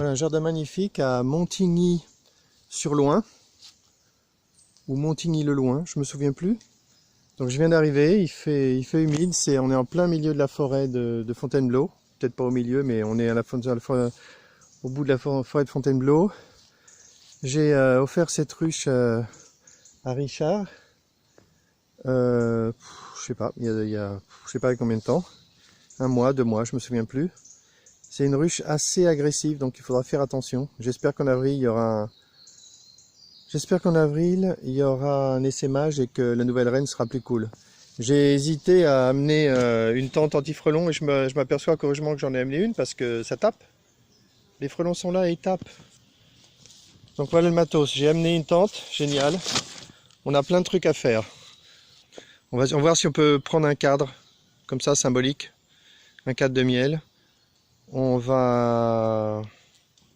Voilà un jardin magnifique à Montigny-sur-Loing, ou Montigny-le-Loing, je me souviens plus. Donc je viens d'arriver, il fait humide, on est en plein milieu de la forêt de Fontainebleau. Peut-être pas au milieu, mais on est au bout de la forêt de Fontainebleau. J'ai offert cette ruche à Richard, je sais pas, je sais pas combien de temps, 1 mois, 2 mois, je me souviens plus. C'est une ruche assez agressive, donc il faudra faire attention. J'espère qu'en avril il y aura un essaimage et que la nouvelle reine sera plus cool. J'ai hésité à amener une tente anti-frelons et je m'aperçois heureusement que j'en ai amené une parce que ça tape. Les frelons sont là et ils tapent. Donc voilà le matos. J'ai amené une tente, génial. On a plein de trucs à faire. On va voir si on peut prendre un cadre, comme ça, symbolique. Un cadre de miel. On va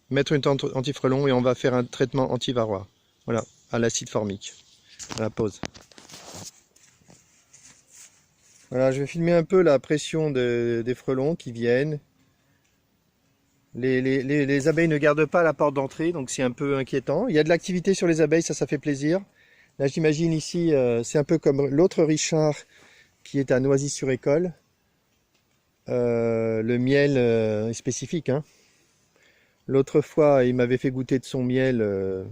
mettre une tente anti-frelons et on va faire un traitement anti-varroa. Voilà, à l'acide formique. À la pause. Voilà, je vais filmer un peu la pression des frelons qui viennent. Les abeilles ne gardent pas la porte d'entrée, donc c'est un peu inquiétant. Il y a de l'activité sur les abeilles, ça fait plaisir. Là, j'imagine ici, c'est un peu comme l'autre Richard qui est à Noisy-sur-École. Le miel est spécifique, hein. L'autre fois, il m'avait fait goûter de son miel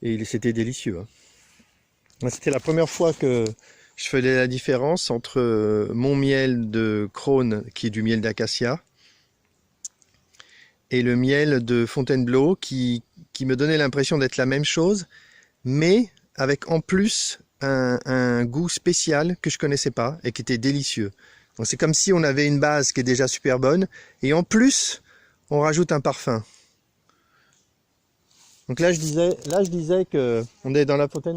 et c'était délicieux, hein. C'était la première fois que je faisais la différence entre mon miel de Crône, qui est du miel d'acacia, et le miel de Fontainebleau, qui me donnait l'impression d'être la même chose, mais avec en plus un goût spécial que je connaissais pas et qui était délicieux. Donc c'est comme si on avait une base qui est déjà super bonne, et en plus, on rajoute un parfum. Donc là je disais que on est dans la forêt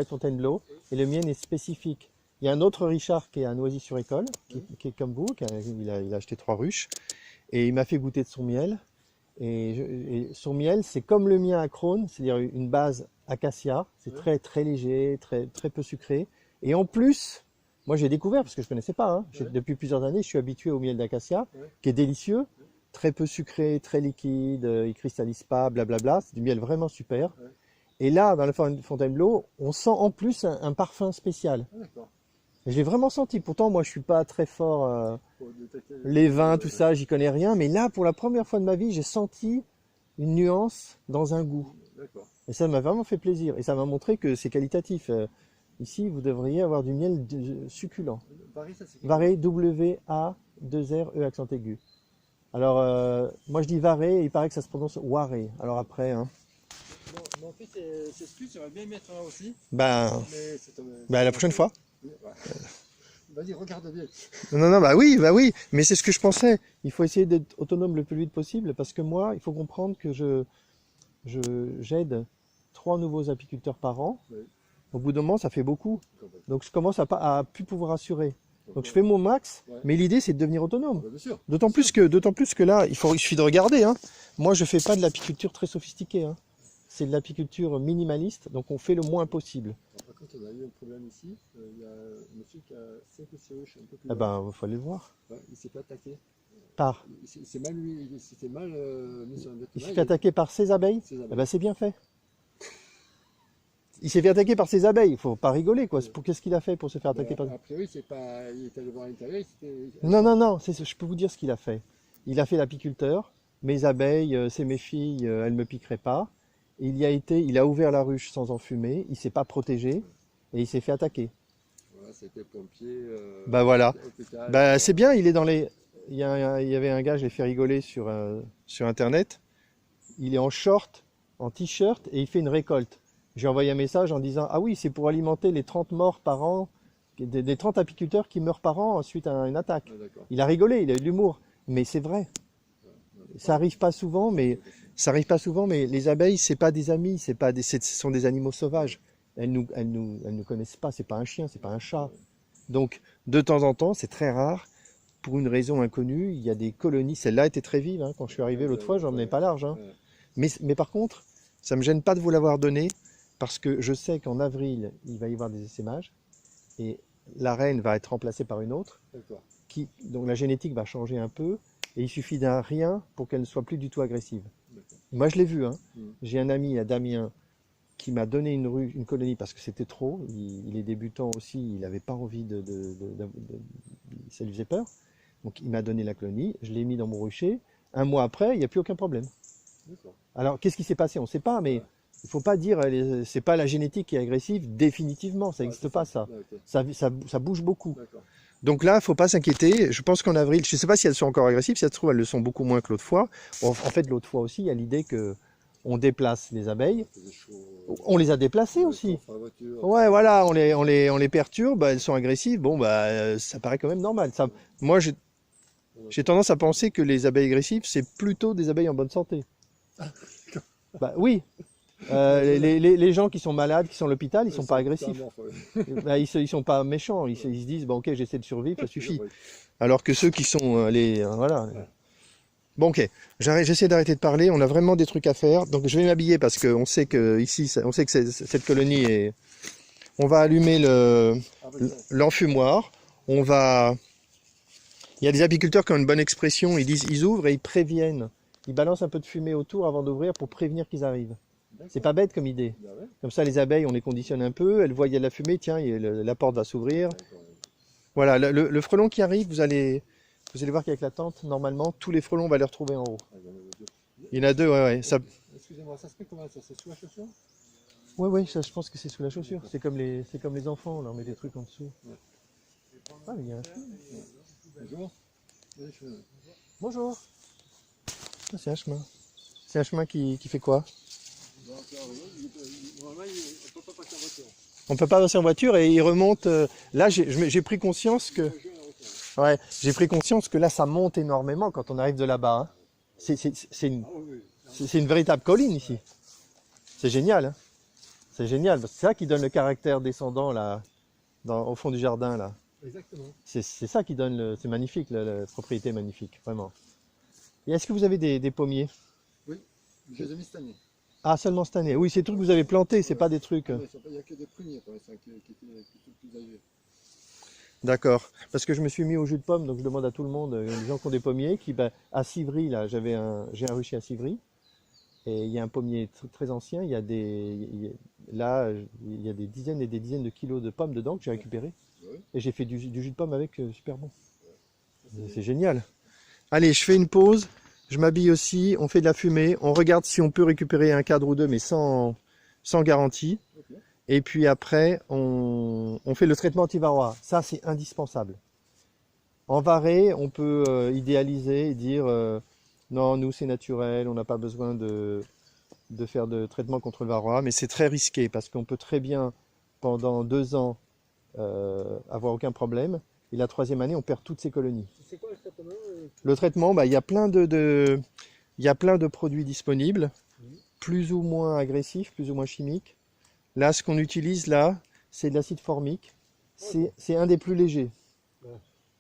de Fontainebleau et le mien est spécifique. Il y a un autre Richard qui est à Noisy-sur-École, qui est comme vous, il a acheté 3 ruches, et il m'a fait goûter de son miel. Et son miel, c'est comme le mien à Crône, c'est-à-dire une base acacia, c'est très très léger, très peu sucré. Et en plus, moi j'ai découvert, parce que je ne connaissais pas, hein, depuis plusieurs années, je suis habitué au miel d'acacia, qui est délicieux, très peu sucré, très liquide, il ne cristallise pas, blablabla, c'est du miel vraiment super. Et là, dans la forêt de Fontainebleau, on sent en plus un parfum spécial. Je l'ai vraiment senti, pourtant moi je suis pas très fort, les vins, tout ça, j'y connais rien, mais là pour la première fois de ma vie, j'ai senti une nuance dans un goût. Et ça m'a vraiment fait plaisir, et ça m'a montré que c'est qualitatif. Ici, vous devriez avoir du miel succulent. Varé, W-A-2-R-E accent aigu. Alors, moi je dis varé, et il paraît que ça se prononce waré. Alors après, hein. Non, en fait, c'est ce que j'aimerais bien mettre un aussi. Ben, la prochaine fois. Vas-y, regarde bien. Non, bah oui, mais c'est ce que je pensais. Il faut essayer d'être autonome le plus vite possible, parce que moi, il faut comprendre que j'aide 3 nouveaux apiculteurs par an. Oui. Au bout d'un moment, ça fait beaucoup. Donc je commence à plus pouvoir assurer. Donc je fais mon max, mais l'idée c'est de devenir autonome. D'autant plus que là, il suffit de regarder, hein. Moi, je fais pas de l'apiculture très sophistiquée, hein. C'est de l'apiculture minimaliste, donc on fait le moins possible. Par contre, on a eu un problème ici. Il y a un monsieur qui a 5 ou 6 ruches un peu plus. Eh ben, il faut aller le voir. Ouais, il s'est fait attaquer. Par Il s'est mal mis sur un vêtement. Il s'est fait attaquer par ses abeilles. Ses abeilles. Eh ben, c'est bien fait. Il s'est fait attaquer par ses abeilles. Il faut pas rigoler, quoi. Qu'est-ce qu'il a fait pour se faire attaquer par... A priori, c'est pas... il était allé voir à l'intérieur. Non. Je peux vous dire ce qu'il a fait. Il a fait l'apiculteur. Mes abeilles, c'est mes filles, elles me piqueraient pas. Il a ouvert la ruche sans enfumer. Il s'est pas protégé et il s'est fait attaquer. Voilà, c'était pompier. Bah voilà. Hôpital, bah c'est bien. Il est dans les. Il y avait un gars, je l'ai fait rigoler sur internet. Il est en short, en t-shirt et il fait une récolte. J'ai envoyé un message en disant ah oui, c'est pour alimenter les 30 morts par an, des 30 apiculteurs qui meurent par an suite à une attaque. Ah, il a rigolé, il a eu de l'humour, mais c'est vrai. Ça arrive pas souvent, mais les abeilles, c'est pas des amis, ce sont des animaux sauvages. Elles nous connaissent pas. C'est pas un chien, c'est pas un chat. Donc de temps en temps, c'est très rare. Pour une raison inconnue, il y a des colonies. Celle-là était très vive, hein. Quand je suis arrivé l'autre fois, j'en menais pas large, hein. Mais par contre, ça me gêne pas de vous l'avoir donné parce que je sais qu'en avril, il va y avoir des essaimages et la reine va être remplacée par une autre. Donc la génétique va changer un peu Et il suffit d'un rien pour qu'elle ne soit plus du tout agressive. D'accord. Moi, je l'ai vu. Hein. Mm. J'ai un ami à Damien qui m'a donné une colonie parce que c'était trop. Il est débutant aussi, il n'avait pas envie ça lui faisait peur. Donc il m'a donné la colonie, je l'ai mis dans mon rucher. Un mois après, il n'y a plus aucun problème. D'accord. Alors qu'est-ce qui s'est passé? On ne sait pas, mais il ne faut pas dire c'est pas la génétique qui est agressive définitivement, ça n'existe pas ça. Ah, ok. Ça bouge beaucoup. D'accord. Donc là, il ne faut pas s'inquiéter. Je pense qu'en avril, je ne sais pas si elles sont encore agressives, si ça se trouve, elles le sont beaucoup moins que l'autre fois. Bon, en fait, l'autre fois aussi, il y a l'idée que on déplace les abeilles. Il faisait chaud, On les a déplacées aussi. sur la voiture. Ouais, voilà, on les perturbe, elles sont agressives. Bon, bah, ça paraît quand même normal. Ça, moi, j'ai tendance à penser que les abeilles agressives, c'est plutôt des abeilles en bonne santé. Bah oui. Les gens qui sont malades, qui sont à l'hôpital, ils sont pas agressifs. Bah, ils sont pas méchants. Ils se disent, bon, ok, j'essaie de survivre, ça suffit. Alors que ceux qui sont voilà. Bon, ok, j'essaie d'arrêter de parler, on a vraiment des trucs à faire, donc je vais m'habiller parce qu'on sait que ici, on sait que cette colonie est... On va allumer l'enfumoir, il y a des apiculteurs qui ont une bonne expression, ils disent, ils ouvrent et ils préviennent, ils balancent un peu de fumée autour avant d'ouvrir pour prévenir qu'ils arrivent. C'est pas bête comme idée. Comme ça, les abeilles, on les conditionne un peu, elles voient il y a de la fumée, tiens, la porte va s'ouvrir. Voilà, le frelon qui arrive, vous allez voir qu'avec la tente, normalement, tous les frelons, on va les retrouver en haut. Il y en a deux, ouais. Excusez-moi, ça se fait comment ça? C'est sous la chaussure? Ouais, ça, je pense que c'est sous la chaussure. C'est comme les enfants, on leur met des trucs en dessous. Ah, mais il y a un chemin. Bonjour. Bonjour. Ah, c'est un chemin. C'est un chemin qui fait quoi? On peut pas passer en voiture et il remonte. Là, j'ai pris conscience que... Ouais, j'ai pris conscience que là, ça monte énormément quand on arrive de là-bas. Hein. C'est une véritable colline ici. C'est génial. Hein. C'est génial. C'est ça qui donne le caractère descendant là, au fond du jardin là. Exactement. C'est ça qui donne c'est magnifique, la propriété est magnifique, vraiment. Et est-ce que vous avez des pommiers? Oui, je les ai mis cette année. Ah, seulement cette année. Oui, c'est des trucs que vous avez plantés, c'est pas des trucs. Il n'y a que des pruniers pour l'instant qui étaient plus âgés. D'accord. Parce que je me suis mis au jus de pomme, donc je demande à tout le monde, il y a des gens qui ont des pommiers, à Civry, là, j'ai un rucher à Civry, et il y a un pommier très ancien, il y a des dizaines et des dizaines de kilos de pommes dedans que j'ai récupéré. Et j'ai fait du jus de pomme avec, super bon. C'est génial. Allez, je fais une pause, je m'habille aussi, on fait de la fumée, on regarde si on peut récupérer un cadre ou deux, mais sans garantie. Et puis après, on fait le traitement anti-varroa. Ça, c'est indispensable. En varroa, on peut idéaliser et dire non, nous, c'est naturel, on n'a pas besoin de faire de traitement contre le varroa. Mais c'est très risqué parce qu'on peut très bien, pendant 2 ans, avoir aucun problème. Et la 3e année, on perd toutes ses colonies. C'est quoi le traitement? Le traitement, bah, il y a plein de produits disponibles, plus ou moins agressifs, plus ou moins chimiques. Là, ce qu'on utilise là, c'est de l'acide formique. C'est un des plus légers.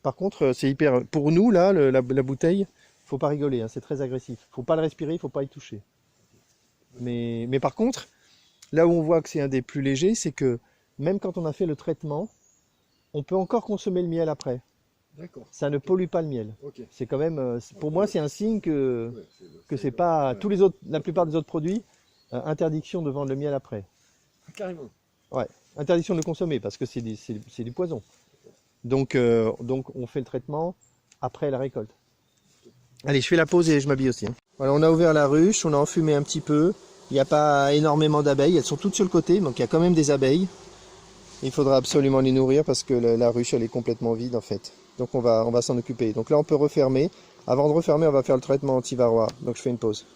Par contre, c'est hyper... Pour nous, là, la bouteille, faut pas rigoler, hein, c'est très agressif. Faut pas le respirer, faut pas y toucher. Mais par contre, là où on voit que c'est un des plus légers, c'est que même quand on a fait le traitement, on peut encore consommer le miel après. D'accord. Ça ne pollue pas le miel. Okay. C'est quand même... Pour moi, c'est un signe que c'est pas... Tous les autres, la plupart des autres produits, interdiction de vendre le miel après. Carrément. Ouais, interdiction de le consommer parce que c'est du poison. Donc on fait le traitement après la récolte. Allez, je fais la pause et je m'habille aussi. Hein. Voilà, on a ouvert la ruche, on a enfumé un petit peu. Il n'y a pas énormément d'abeilles, elles sont toutes sur le côté, donc il y a quand même des abeilles. Il faudra absolument les nourrir parce que la ruche elle est complètement vide en fait. Donc on va s'en occuper. Donc là on peut refermer. Avant de refermer, on va faire le traitement anti-varroa. Donc je fais une pause.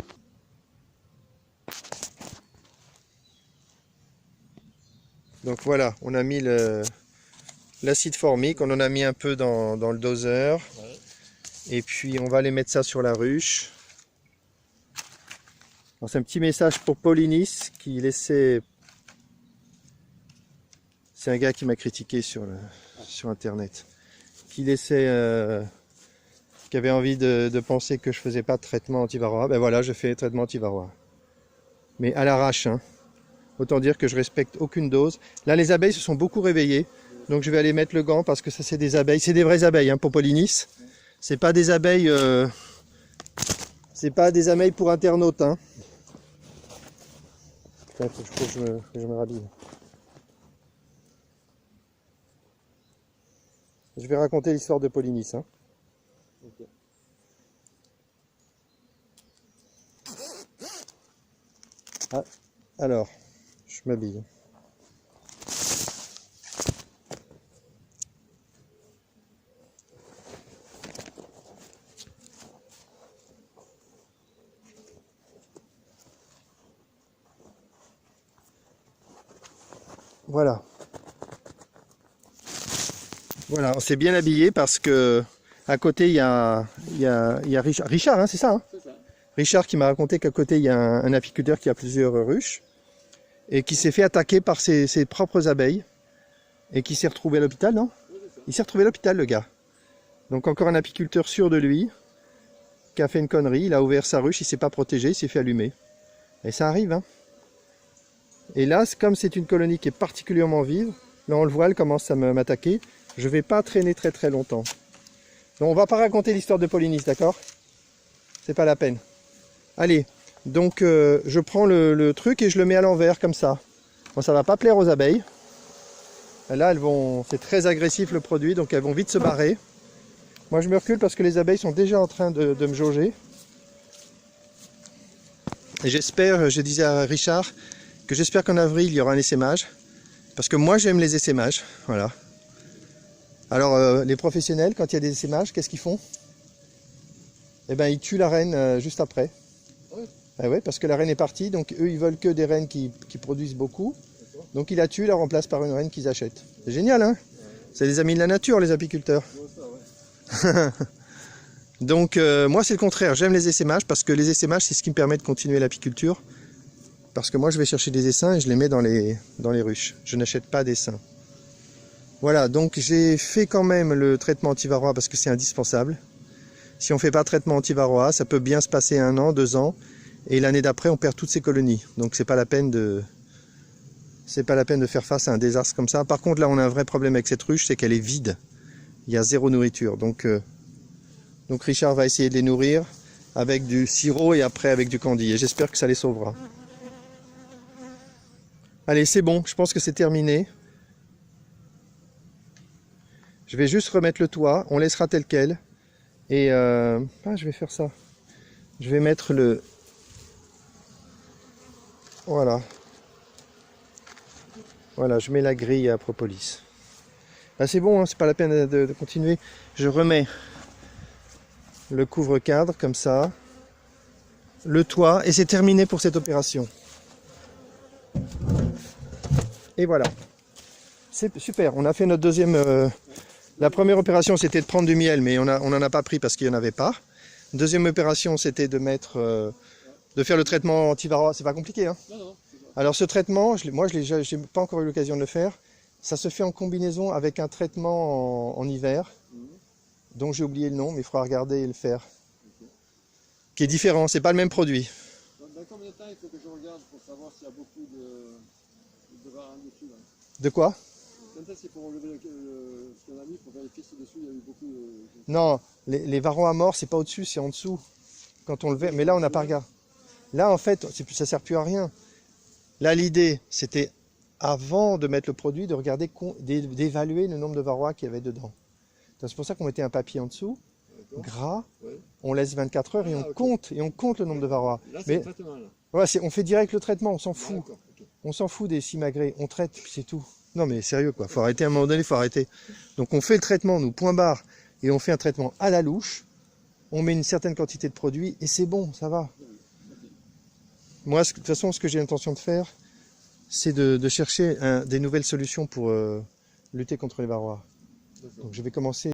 Donc voilà, on a mis l'acide formique, on en a mis un peu dans le doseur. Ouais. Et puis on va aller mettre ça sur la ruche. C'est un petit message pour Paulinis qui laissait... C'est un gars qui m'a critiqué sur internet. Qui laissait... qui avait envie de penser que je faisais pas de traitement anti-varroa. Ben voilà, je fais traitement anti-varroa. Mais à l'arrache, hein. Autant dire que je respecte aucune dose. Là, les abeilles se sont beaucoup réveillées. Donc, je vais aller mettre le gant parce que ça, c'est des abeilles. C'est des vraies abeilles, hein, pour Paulinis. C'est pas des abeilles C'est pas des abeilles pour internautes, hein. Putain, faut que je me rhabille. Je vais raconter l'histoire de Polynice, hein. Ok. Ah, alors, je m'habille. Voilà. Voilà, on s'est bien habillé parce que à côté il y a Richard. Richard, hein, c'est ça, hein? C'est ça. Richard qui m'a raconté qu'à côté il y a un apiculteur qui a plusieurs ruches et qui s'est fait attaquer par ses propres abeilles et qui s'est retrouvé à l'hôpital, non? Oui, c'est ça. Il s'est retrouvé à l'hôpital, le gars. Donc encore un apiculteur sûr de lui qui a fait une connerie, il a ouvert sa ruche, il s'est pas protégé, il s'est fait allumer. Et ça arrive, hein. Et là, comme c'est une colonie qui est particulièrement vive, là on le voit, elle commence à m'attaquer. Je vais pas traîner très très longtemps. Donc on va pas raconter l'histoire de Polynice, d'accord? C'est pas la peine. Allez, donc je prends le truc et je le mets à l'envers comme ça. Bon, ça va pas plaire aux abeilles. Là, c'est très agressif le produit, donc elles vont vite se barrer. Moi je me recule parce que les abeilles sont déjà en train de me jauger. Et j'espère, je disais à Richard, que j'espère qu'en avril il y aura un essaimage. Parce que moi j'aime les essaimages, voilà. Alors les professionnels, quand il y a des essaimages, qu'est-ce qu'ils font? Eh ben ils tuent la reine juste après. Oui. Ah ouais, parce que la reine est partie, donc eux ils veulent que des reines qui produisent beaucoup. Donc ils la tuent, ils la remplacent par une reine qu'ils achètent. C'est génial, hein? Ouais. C'est les amis de la nature, les apiculteurs. Ouais, ça, ouais. Donc moi c'est le contraire, j'aime les essaimages parce que les essaimages c'est ce qui me permet de continuer l'apiculture. Parce que moi je vais chercher des essaims et je les mets dans les ruches. Je n'achète pas d'essaims. Voilà, donc j'ai fait quand même le traitement anti-varroa parce que c'est indispensable. Si on ne fait pas de traitement anti-varroa, ça peut bien se passer 1 an, 2 ans. Et l'année d'après, on perd toutes ces colonies. Donc c'est pas la peine de faire face à un désastre comme ça. Par contre, là, on a un vrai problème avec cette ruche, c'est qu'elle est vide. Il y a 0 nourriture. Donc Richard va essayer de les nourrir avec du sirop et après avec du candy. Et j'espère que ça les sauvera. Allez, c'est bon, je pense que c'est terminé. Je vais juste remettre le toit, on laissera tel quel. Et je vais faire ça. Je vais mettre le... Voilà. Voilà, je mets la grille à propolis. Là c'est bon, hein, c'est pas la peine de continuer. Je remets le couvre-cadre comme ça. Le toit, et c'est terminé pour cette opération. Et voilà. C'est super, on a fait notre deuxième... La première opération c'était de prendre du miel, mais on n'en a pas pris parce qu'il n'y en avait pas. Deuxième opération c'était de faire le traitement anti-varroa. C'est pas compliqué, hein? Non. Alors ce traitement, moi je n'ai pas encore eu l'occasion de le faire. Ça se fait en combinaison avec un traitement en hiver, dont j'ai oublié le nom, mais il faudra regarder et le faire. Qui est différent, c'est pas le même produit. Dans combien de temps il faut que je regarde pour savoir s'il y a beaucoup de varroa dessus là? De quoi? Quand est-ce qu'il faut relever ce qu'on a mis pour vérifier si dessus il y a eu beaucoup de... Non, les varroas morts, c'est pas au-dessus, c'est en dessous. Quand on le verra. Mais là, on n'a pas regardé. Là, en fait, ça sert plus à rien. Là, l'idée, c'était, avant de mettre le produit, de regarder, d'évaluer le nombre de varroas qu'il y avait dedans. C'est pour ça qu'on mettait un papier en dessous, gras, on laisse 24 heures et on compte le nombre de varroas. Là, c'est le traitement, là. Voilà, on fait direct le traitement, on s'en fout. On s'en fout des simagrées, on traite, puis c'est tout. Non mais sérieux quoi, faut arrêter à un moment donné, faut arrêter. Donc on fait le traitement, nous, point barre, et on fait un traitement à la louche, on met une certaine quantité de produit, et c'est bon, ça va. Moi, de toute façon, ce que j'ai l'intention de faire, c'est de chercher des nouvelles solutions pour lutter contre les varroas. Donc je vais commencer